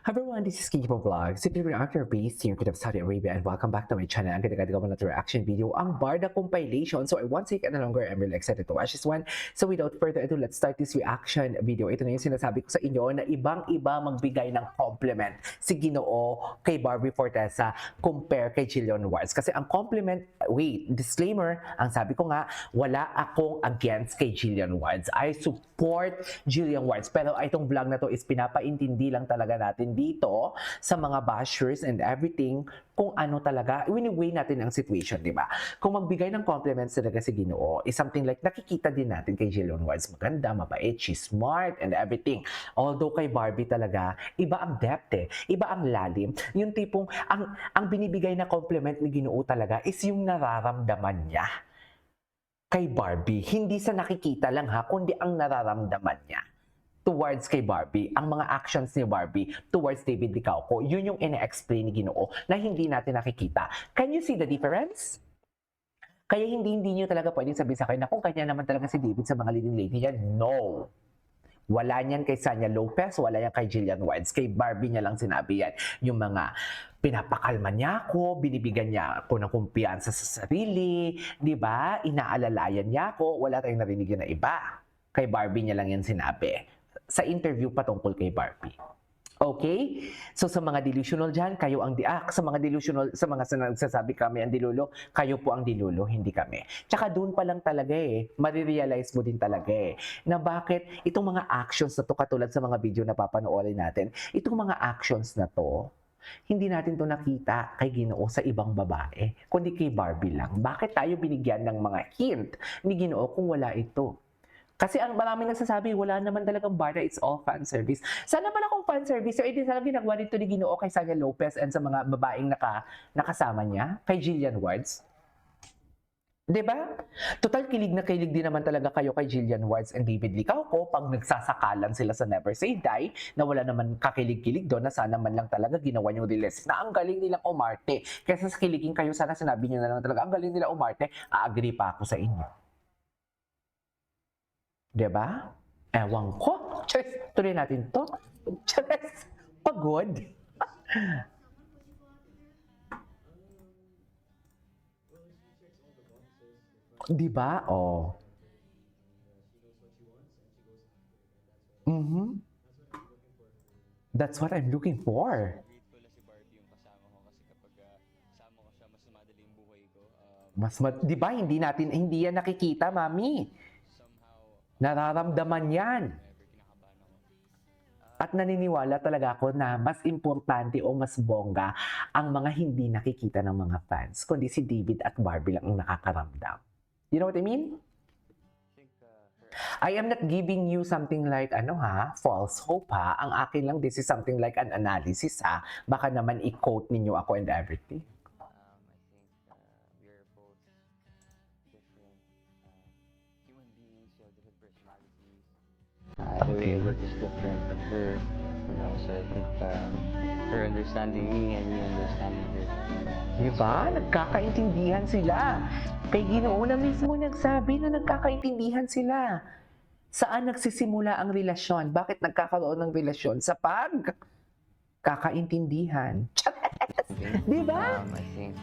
Everyone, this is Kikipo Vlog, super actor based here in Saudi Arabia, and welcome back to my channel. Ang ganda-ganda ko na reaction video, ang Barda compilation. So I won't take any longer, I'm really excited to watch this one. So without further ado, let's start this reaction video. Ito na yung sinasabi ko sa inyo na ibang-iba magbigay ng compliment si Ginoo kay Barbie Fortesa compare kay Jillian Wards. Kasi ang compliment, wait, disclaimer, ang sabi ko nga, wala akong against kay Jillian Wards. I support Jillian Wards. Pero itong vlog na to is pinapaintindi lang talaga natin dito sa mga bashers and everything kung ano talaga, wini-weigh natin ang situation, di ba? Kung magbigay ng compliments talaga si Ginoo, is something like nakikita din natin kay Jillian Wards. Maganda, mabait, she's smart and everything. Although kay Barbie talaga, iba ang depth eh. Iba ang lalim. Yung tipong, ang binibigay na compliment ni Ginoo talaga is yung nararamdaman niya kay Barbie. Hindi sa nakikita lang ha, kundi ang nararamdaman niya towards kay Barbie, ang mga actions ni Barbie towards David Licauco, yun yung ina-explain ni Ginoo na hindi natin nakikita. Can you see the difference? Kaya hindi nyo talaga pwedeng sabihin sa akin na kung kanya naman talaga si David sa mga leading lady niya. No! Wala niyan kay Sanya Lopez, wala yan kay Jillian Wards. Kay Barbie niya lang sinabi yan. Yung mga pinapakalma niya ako, binibigyan niya ako ng kumpiyansa sa sarili, di ba? Inaalalayan niya ako, wala tayong narinig na iba. Kay Barbie niya lang yan sinabi. Sa interview patungkol kay Barbie. Okay? So sa mga delusional dyan, kayo ang sa mga delusional, sa mga nagsasabi kami ang dilulo, kayo po ang dilulo, hindi kami. Tsaka doon pa lang talaga marirealize mo din talaga na bakit itong mga actions na to, katulad sa mga video na papanoorin natin, itong mga actions na to, hindi natin to nakita kay Ginoo sa ibang babae, kundi kay Barbie lang. Bakit tayo binigyan ng mga hint ni Ginoo kung wala ito? Kasi ang maraming nagsasabi, wala naman talagang Barda, it's all fan service. Sana pala kung fan service, so edi sana ginagawa dito ni Ginoo kay Sanya Lopez and sa mga babaeng nakasama niya, kay Jillian Wards. Diba? Total, kilig na kilig din naman talaga kayo kay Jillian Wards and David Licauco pag nagsasakalan sila sa Never Say Die na wala naman kakilig-kilig doon na sana man lang talaga ginawa yung release na ang galing nilang umarte. Kesa sa kiligin kayo, sana sinabi niyo na lang talaga, ang galing nila umarte, a-agree pa ako sa inyo. Diba? Ewan ko. Charis, tuloy natin to. Charis, pagod. Diba? Oh. Mm-hmm. That's what I'm looking for. Grateful na si Barbie yung kasama ko kasi kapag kasama ko siya, mas madali yung buhay ko. Di ba, hindi yan nakikita, mami. Somehow, Nararamdaman yan. whenever kinakabahan ako. At naniniwala talaga ako na mas importante o mas bongga ang mga hindi nakikita ng mga fans, kundi si David at Barbie lang ang nakakaramdam. You know what I mean? I think I am not giving you something like, false hope ha. Ang akin lang, this is something like an analysis ha. Baka naman i-quote ninyo ako and everything. I think we are both different human beings. We have different personalities. The way I work is different from her. So I think her understanding me and me understanding her. Diba? Nagkakaintindihan sila. Kay Ginoo na mismo nagsabi na nagkakaintindihan sila. Saan nagsisimula ang relasyon? Bakit nagkakaroon ng relasyon? Sa kakaintindihan. Diba? I think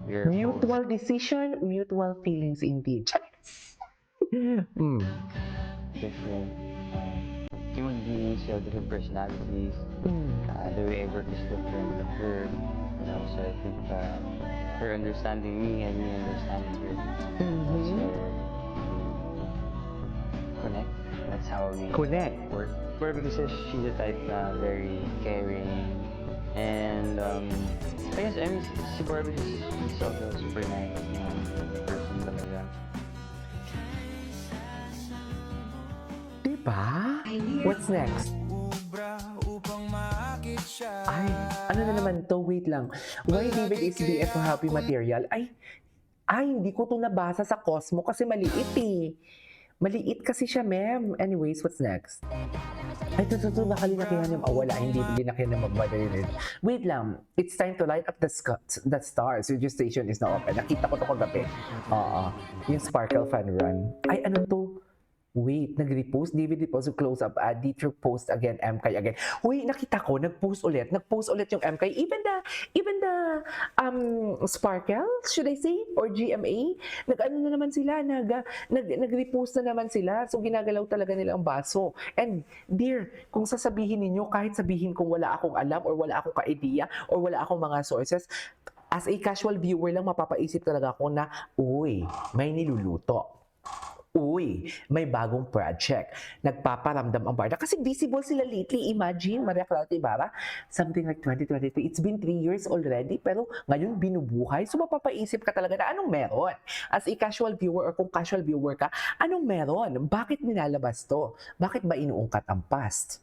we are Mutual decision, mutual feelings indeed. both different human beings. We have different personalities. The way I work is different from her. So I think her understanding me and me understanding her. So connect. That's how we Connect. work. Barbie kasi she's the type na very caring. And I guess si Barbie is also super nice person talaga. Diba? What's next? Ay, ano na naman to? Wait lang. Why David is BF for happy material? Ay, hindi ko to nabasa sa Cosmo kasi maliit eh. Maliit kasi siya, ma'am. Anyways, what's next? Ay, ito, nakalinakihan yung, wala, hindi linakihan na magmadalitin. Wait lang, it's time to light up the stars. Your station is now open. Nakita ko to kagabi. Oo, yung Sparkle Fan Run. Ay, ano to? Wait, nag-repost, David repost, close-up, Dietrich post again, MK again. Wait, nakita ko, nag-post ulit yung MK. Even the Sparkle, should I say, or GMA, nag-ano na naman sila, nag-repost na naman sila. So, ginagalaw talaga nila ang baso. And, dear, kung sasabihin ninyo, kahit sabihin kung wala akong alam, or wala akong ka-idea, or wala akong mga sources, as a casual viewer lang, mapapaisip talaga ako na, uy, may niluluto. Uy, may bagong project. Nagpaparamdam ang Barda. Kasi visible sila lately. Imagine, Maria Clara Ibarra, something like 2023. It's been 3 years already, pero ngayon binubuhay. So mapapaisip ka talaga na anong meron? As a casual viewer or kung casual viewer ka, anong meron? Bakit nilalabas to? Bakit ba inuungkat ang past?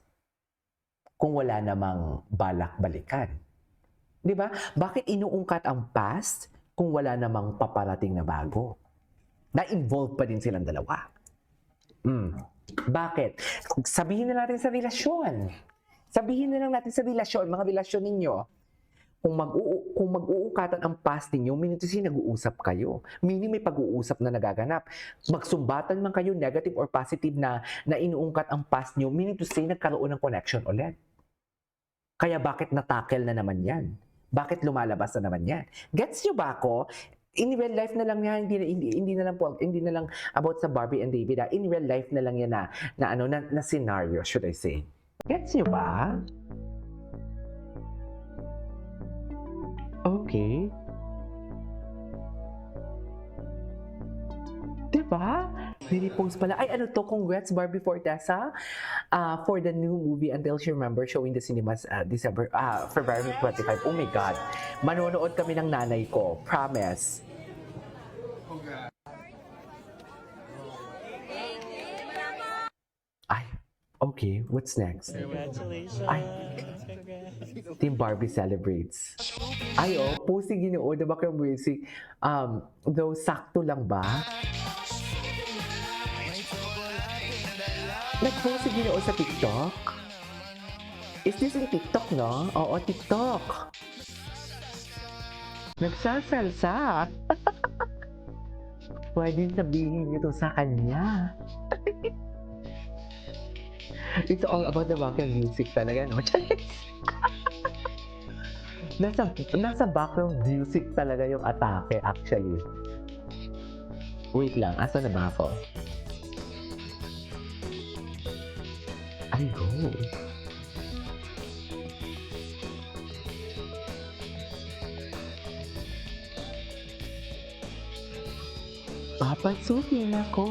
Kung wala namang balak balikan. Di ba? Bakit inuungkat ang past kung wala namang paparating na bago? Na-involve pa din silang dalawa. Bakit? Sabihin na natin sa relasyon. Sabihin na lang natin sa relasyon, mga relasyon ninyo. Kung mag-uungkatan ang past ninyo, meaning to say, nag-uusap kayo. Meaning may pag-uusap na nagaganap. Magsumbatan man kayo, negative or positive na inuungkat ang past nyo, meaning to say, nagkaroon ng connection ulit. Kaya bakit natakel na naman yan? Bakit lumalabas na naman yan? Gets nyo ba ako? In real life na lang yan, hindi na lang about sa Barbie and David. In real life na lang yan na scenario, should I say. Gets nyo ba? Okay. Diba? Repost pala. Ay, ano to? Congrats, Barbie Fortesa, for the new movie Until She Remembers, showing the cinemas February 25. Oh my God. Manonood kami ng nanay ko. Promise. Ay, okay. What's next? Congratulations! Ay. Team Barbie celebrates. Ay, posting Ginoo, the background music. Though sakto lang ba? Nag-post si Ginoo sa TikTok? Is this in TikTok, no? Oo, TikTok. Nagsasalsa. Pwede sabihin nito sa kanya. It's all about the background music talaga, no? nasa background music talaga yung atake, actually. Wait lang, asa na ba ako? Ay, go. Papasukin ako.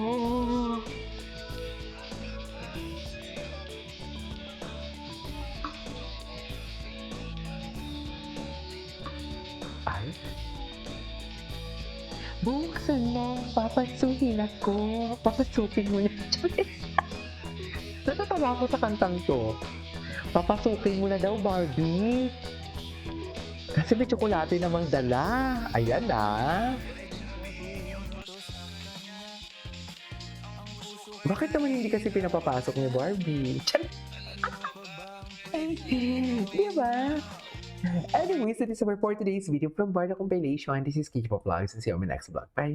Ay. Buksan mo, papasukin ako. Papasukin mo na. Natatawa ako sa kantang to. Papasukin mo na daw, Barbie. Kasi may tsokolate namang dala. Ayan na. Bakit naman hindi kasi pinapapasok ni Barbie? Diba? Anyways, that is our for today's video from Barda Compilation. This is Kiki Vlogs and see you on my next vlog. Bye!